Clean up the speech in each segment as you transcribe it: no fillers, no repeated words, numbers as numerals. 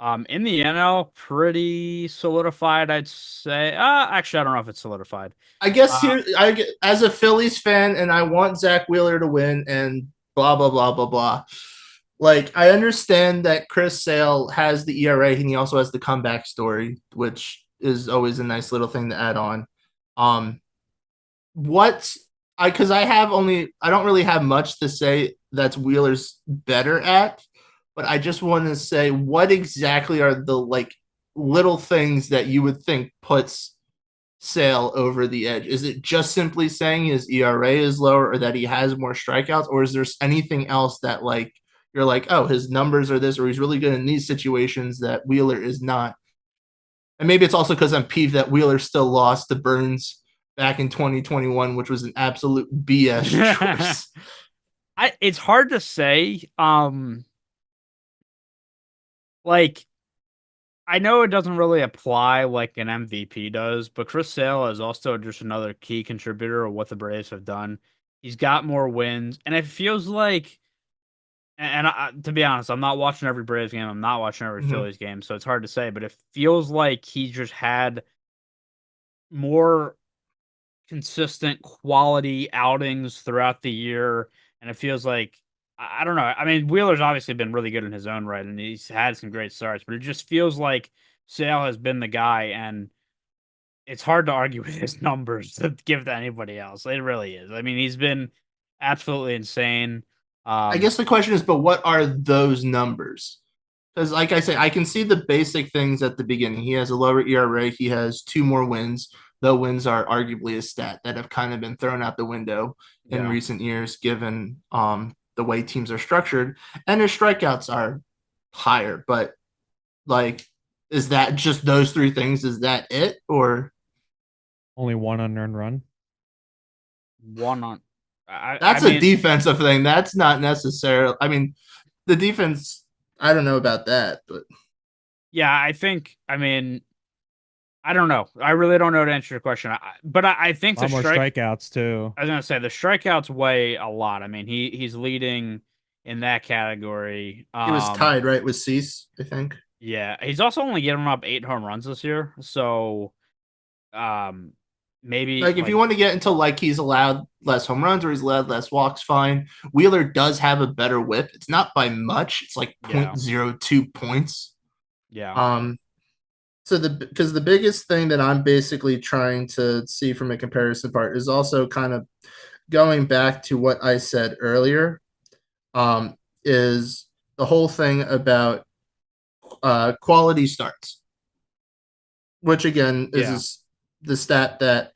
In the NL, pretty solidified, I'd say. Actually, I don't know if it's solidified. I guess Uh, here, as a Phillies fan, and I want Zack Wheeler to win, and blah blah blah blah blah. Like I understand that Chris Sale has the ERA, and he also has the comeback story, which is always a nice little thing to add on. Um, what I because I don't really have much to say that's Wheeler's better at, but I just want to say what exactly are the like little things that you would think puts Sale over the edge? Is it just simply saying his ERA is lower or that he has more strikeouts, or is there anything else that like you're like, oh, his numbers are this, or he's really good in these situations that Wheeler is not? And maybe it's also because I'm peeved that Wheeler still lost to Burns back in 2021, which was an absolute BS choice. it's hard to say. Like I know it doesn't really apply like an MVP does, but Chris Sale is also just another key contributor of what the Braves have done. He's got more wins, and it feels like, to be honest, I'm not watching every Braves game. I'm not watching every Mm-hmm. Phillies game, so it's hard to say. But it feels like he just had more consistent quality outings throughout the year, and it feels like I don't know. I mean, Wheeler's obviously been really good in his own right, and he's had some great starts, but it just feels like Sale has been the guy, and it's hard to argue with his numbers to give to anybody else. It really is. I mean, he's been absolutely insane. I Um, guess the question is, but what are those numbers? Because, like I say, I can see the basic things at the beginning. He has a lower ERA. He has two more wins, though wins are arguably a stat that have kind of been thrown out the window in yeah. recent years, given the way teams are structured. And his strikeouts are higher. But, like, is that just those three things? Is that it? Or Only one unearned run. One on I that's a mean, defensive thing? That's not necessarily. I mean, the defense, I don't know about that, but yeah, I mean, I don't know. I really don't know to answer your question. But I think A the lot more strike strikeouts too. I was gonna say the strikeouts weigh a lot. I mean, he's leading in that category. he was tied, right, with Cease, I think. Yeah, he's also only given up 8 home runs this year. So, um, maybe Like if you like want to get into like he's allowed less home runs or he's allowed less walks, fine. Wheeler does have a better whip. It's not by much. It's like zero yeah, point zero 0.02 points. yeah, Um, so because the biggest thing that I'm basically trying to see from a comparison part is also kind of going back to what I said earlier. Um, is the whole thing about quality starts, which again yeah. is the stat that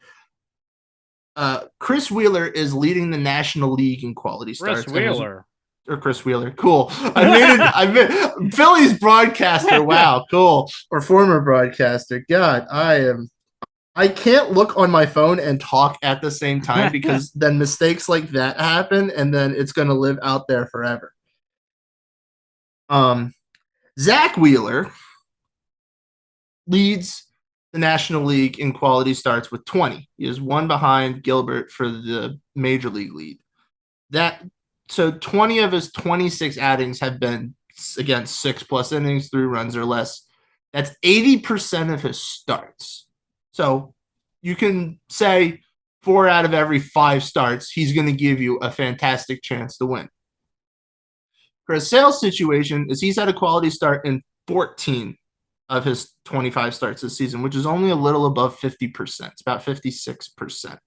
Chris Wheeler is leading the National League in quality Chris starts, and is Wheeler. or Chris Wheeler. Cool. I made it. I made Phillies broadcaster. Wow, cool. Or former broadcaster. God, I am. I can't look on my phone and talk at the same time because then mistakes like that happen, and then it's going to live out there forever. Um, Zack Wheeler leads the National League in quality starts with 20. He is one behind Gilbert for the Major League lead. That so 20 of his 26 outings have been against 6+ innings, 3 runs or less. That's 80% of his starts. So you can say 4 out of every 5 starts, he's going to give you a fantastic chance to win. For a sales situation, is he's had a quality start in 14 of his 25 starts this season, which is only a little above 50%. It's about 56%.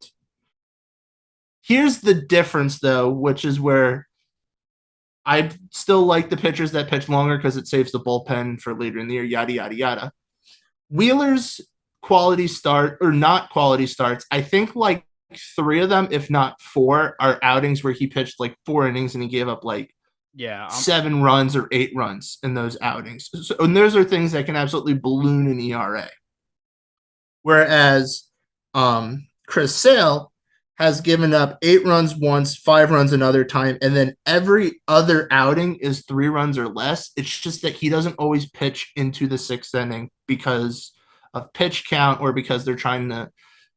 Here's the difference, though, which is where I still like the pitchers that pitch longer because it saves the bullpen for later in the year, yada, yada, yada. Wheeler's quality start or not quality starts, I think like 3 of them, if not 4, are outings where he pitched like 4 innings and he gave up like Yeah, 7 runs or 8 runs in those outings. So, and those are things that can absolutely balloon an ERA. Whereas Chris Sale has given up 8 runs once, 5 runs another time, and then every other outing is 3 runs or less. It's just that he doesn't always pitch into the 6th inning because of pitch count or because they're trying to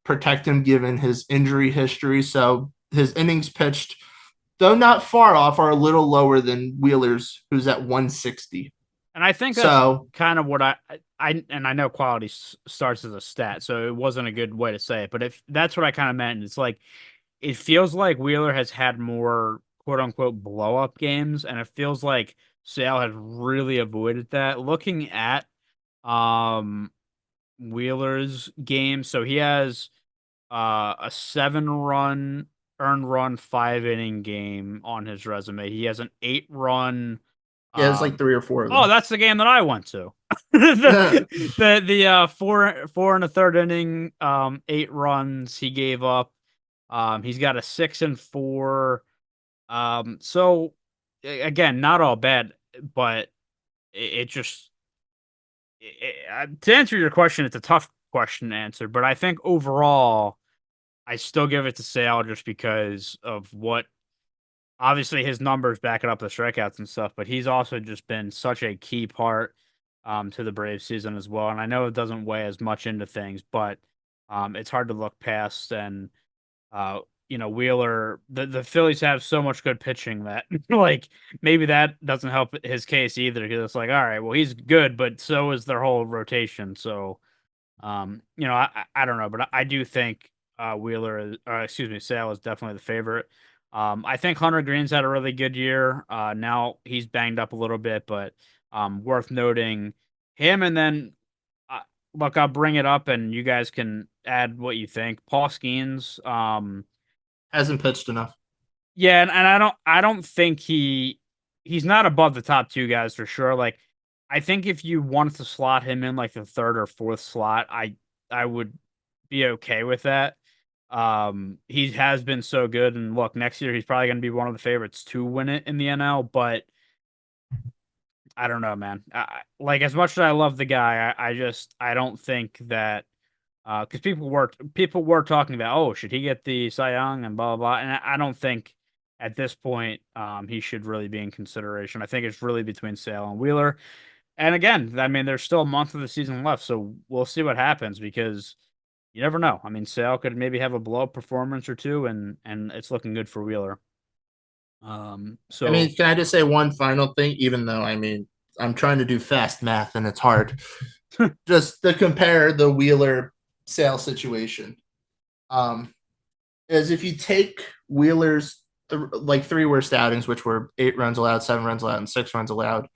protect him given his injury history. So his innings pitched, though not far off, are a little lower than Wheeler's, who's at 160. And I think that's So kind of what I know quality starts as a stat, so it wasn't a good way to say it, but if that's what I kind of meant, it's like it feels like Wheeler has had more quote unquote blow up games, and it feels like Sale has really avoided that. Looking at um Wheeler's game, so he has a 7 run earned run 5 inning game on his resume. He has an 8 run yeah, it's like um 3 or 4 of oh, them. that's the game that I went to. Four and a third inning, 8 runs he gave up. He's got a 6-4. So again, not all bad, but it just to answer your question, it's a tough question to answer. But I think overall, I still give it to Sale just because of what obviously his numbers backing up the strikeouts and stuff, but he's also just been such a key part to the Braves season as well. And I know it doesn't weigh as much into things, but it's hard to look past. And Wheeler, the Phillies have so much good pitching that like maybe that doesn't help his case either because it's like, all right, well he's good, but so is their whole rotation. So I don't know, but I do think Sale is definitely the favorite. I think Hunter Green's had a really good year. Now he's banged up a little bit, but worth noting him. And then, uh, look, I'll bring it up, and you guys can add what you think. Paul Skeens, Hasn't pitched enough. yeah, and I don't think he's not above the top two guys for sure. Like, I think if you wanted to slot him in like the third or fourth slot, I would be okay with that. He has been so good, and look, next year he's probably going to be one of the favorites to win it in the NL. But I don't know, man. Like as much as I love the guy, I don't think that because people were talking about, oh, should he get the Cy Young and blah blah blah, and I don't think at this point he should really be in consideration. I think it's really between Sale and Wheeler. And again, I mean, there's still a month of the season left, so we'll see what happens because you never know. I mean, Sale could maybe have a blow up performance or two, and it's looking good for Wheeler. I mean, So can I just say one final thing? Even though I mean, I'm trying to do fast math and it's hard. Just to compare the Wheeler Sale situation, um, is if you take Wheeler's like 3 worst outings, which were 8 runs allowed, 7 runs allowed, and 6 runs allowed,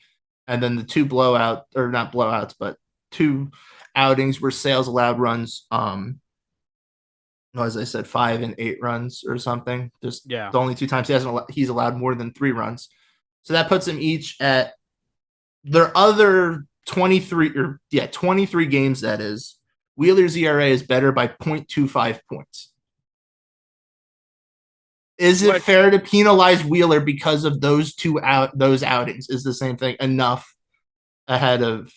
and then the 2 blowout or not blowouts, but 2 outings where Sales allowed runs, as I said, 5 and 8 runs or something. Just yeah, the only 2 times he's allowed more than 3 runs. So that puts them each at their other 23 games. That is, Wheeler's ERA is better by 0.25 points. Is it which fair to penalize Wheeler because of those outings? Is the same thing enough ahead of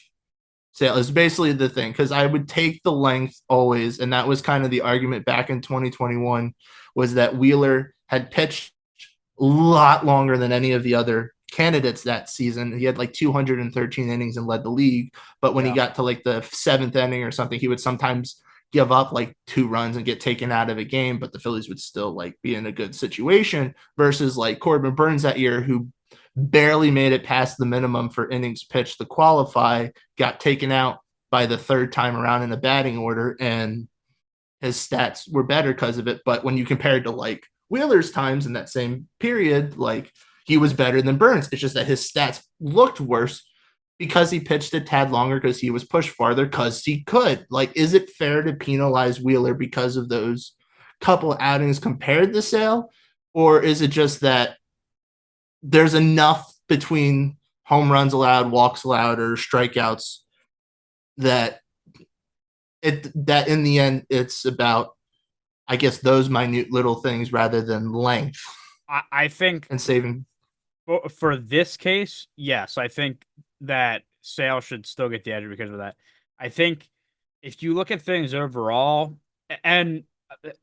Sale? Is basically the thing because I would take the length always, and that was kind of the argument back in 2021 was that Wheeler had pitched a lot longer than any of the other candidates that season. He had like 213 innings and led the league, but when he yeah, got to like the 7th inning or something, he would sometimes give up like 2 runs and get taken out of a game, but the Phillies would still like be in a good situation versus like Corbin Burns that year, who barely made it past the minimum for innings pitched to qualify, got taken out by the third time around in the batting order, and his stats were better because of it. But when you compared to like Wheeler's times in that same period, like he was better than Burns. It's just that his stats looked worse because he pitched a tad longer because he was pushed farther because he could. Like, is it fair to penalize Wheeler because of those couple outings compared to Sale? Or is it just that there's enough between home runs allowed, walks allowed, or strikeouts that that in the end it's about, I guess, those minute little things rather than length I think and saving. for this case, yes, I think that Sale should still get the edge because of that. I think if you look at things overall, and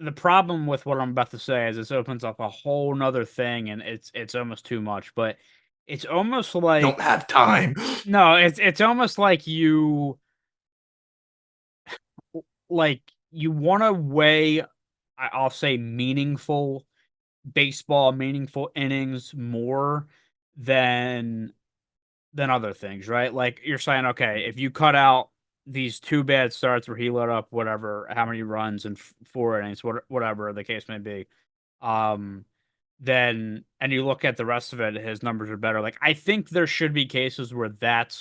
the problem with what I'm about to say is this opens up a whole nother thing, and it's almost too much. But it's almost Don't like have time. no, it's almost like you want to weigh, I'll say meaningful baseball, meaningful innings more than than other things, right? Like you're saying, okay, if you cut out these 2 bad starts where he let up whatever, how many runs in 4 innings, whatever the case may be, um, then and you look at the rest of it, his numbers are better. Like I think there should be cases where that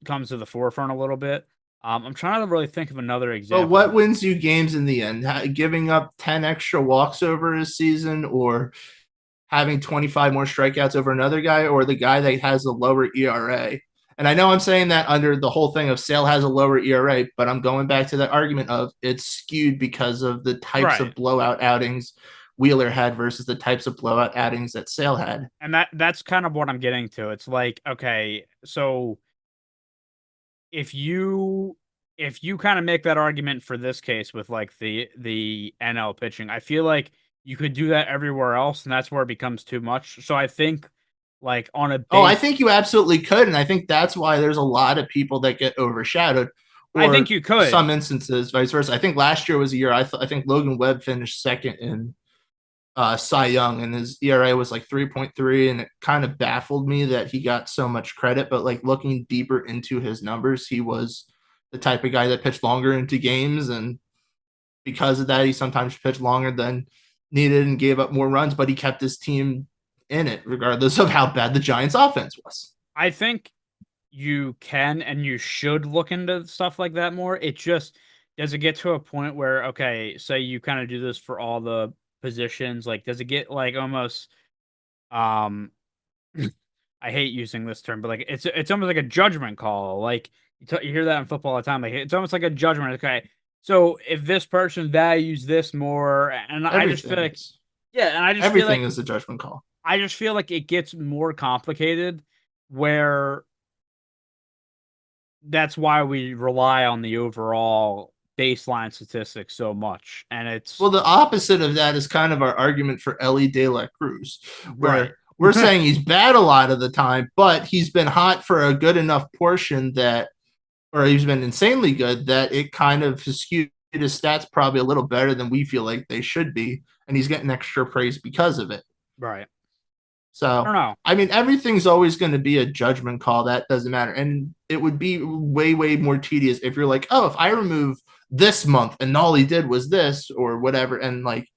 comes to the forefront a little bit. I'm trying to really think of another But example. what wins you games in the end? Giving up 10 extra walks over a season, or having 25 more strikeouts over another guy, or the guy that has a lower ERA? And I know I'm saying that under the whole thing of Sale has a lower ERA, but I'm going back to that argument of it's skewed because of the types of Right. blowout outings Wheeler had versus the types of blowout outings that Sale had. And that's kind of what I'm getting to. It's like, okay, so if you if you kind of make that argument for this case with like the NL pitching, I feel like you could do that everywhere else, and that's where it becomes too much. So I think like on a Oh, I base, think you absolutely could. And I think that's why there's a lot of people that get overshadowed, I think or you could. some instances, vice versa. I think last year was a year I think Logan Webb finished second in Cy Young, and his ERA was like 3.3, and it kind of baffled me that he got so much credit. But like looking deeper into his numbers, he was the type of guy that pitched longer into games, and because of that, he sometimes pitched longer than needed and gave up more runs, but he kept his team in it, regardless of how bad the Giants' offense was. I think you can and you should look into stuff like that more. It just does it get to a point where okay, say you kind of do this for all the positions, like does it get like almost um I hate using this term, but like it's almost like a judgment call. Like you hear that in football all the time. Like it's almost like a judgment. Okay, so if this person values this more, and I just feel Everything like is yeah, and I just feel everything like is a judgment call. it gets more complicated where that's why we rely on the overall baseline statistics so much, and it's Well, the opposite of that is kind of our argument for Ellie De La Cruz, right. where we're saying he's bad a lot of the time, but he's been hot for a good enough portion that, or he's been insanely good that it kind of has skewed his stats probably a little better than we feel like they should be, and he's getting extra praise because of it. Right. I So, don't know. I mean, everything's always going to be a judgment call. That doesn't matter. And it would be way, way more tedious if you're like, oh, if I remove this month and all he did was this or whatever. And like,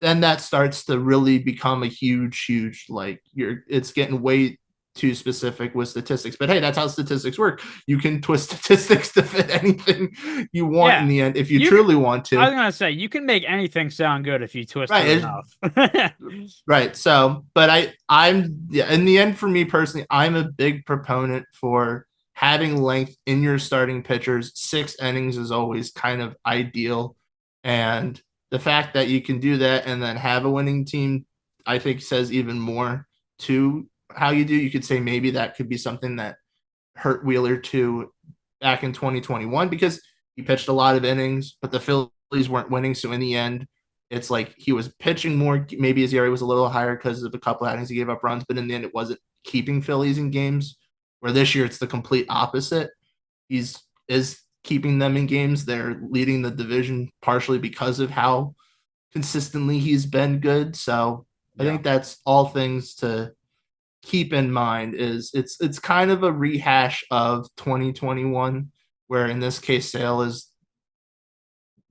then that starts to really become a huge, huge, like, it's getting way too specific with statistics. But hey, that's how statistics work. You can twist statistics to fit anything you want in Yeah. the end if you You can, truly want I to. was gonna say you can make anything sound good if you twist it Right. enough. Right. So, but I'm yeah, in the end for me personally, I'm a big proponent for having length in your starting pitchers. 6 innings is always kind of ideal. And the fact that you can do that and then have a winning team, I think says even more to how you do. You could say maybe that could be something that hurt Wheeler too back in 2021 because he pitched a lot of innings, but the Phillies weren't winning. So in the end, it's like he was pitching more. Maybe his ERA was a little higher because of a couple of outings he gave up runs, but in the end, it wasn't keeping Phillies in games. Where this year, it's the complete opposite. He's is keeping them in games. They're leading the division partially because of how consistently he's been good. So I Yeah. think that's all things to keep in mind is it's kind of a rehash of 2021 where in this case Sale is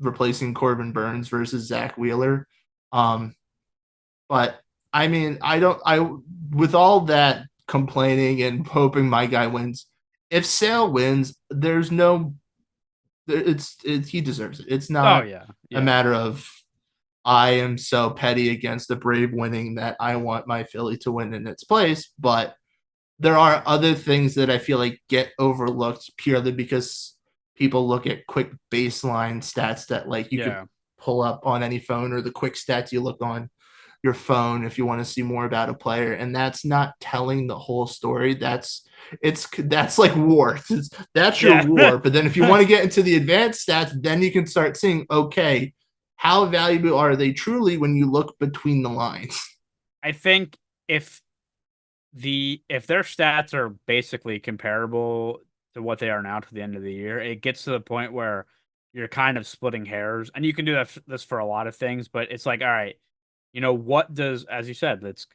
replacing Corbin Burns versus Zack Wheeler. Um, but I mean, I with all that complaining and hoping my guy wins, if Sale wins, there's no he deserves it. It's Oh not yeah. a Yeah. matter of I am so petty against the Brave winning that I want my Philly to win in its place, but there are other things that I feel like get overlooked purely because people look at quick baseline stats that like you could Yeah. pull up on any phone or the quick stats you look on your phone if you want to see more about a player, and that's not telling the whole story. That's like war. That's your Yeah. war. But then if you want to get into the advanced stats, then you can start seeing, okay, how valuable are they truly when you look between the lines? I think if if their stats are basically comparable to what they are now to the end of the year, it gets to the point where you're kind of splitting hairs, and you can do this for a lot of things. But it's like, all right, what does, as you said, that's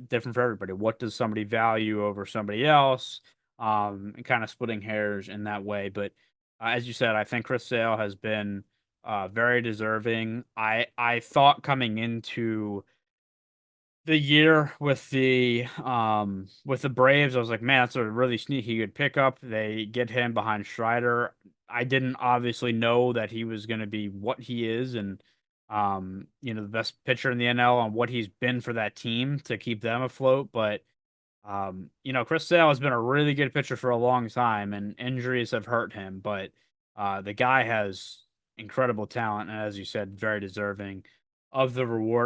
different for everybody. What does somebody value over somebody else? And kind of splitting hairs in that way. But as you said, I think Chris Sale has been very deserving. I thought coming into the year with the Braves, I was like, man, that's a really sneaky good pickup. They get him behind Strider. I didn't obviously know that he was going to be what he is, and the best pitcher in the NL on what he's been for that team to keep them afloat. But Chris Sale has been a really good pitcher for a long time, and injuries have hurt him. But the guy has incredible talent, and as you said, very deserving of the reward.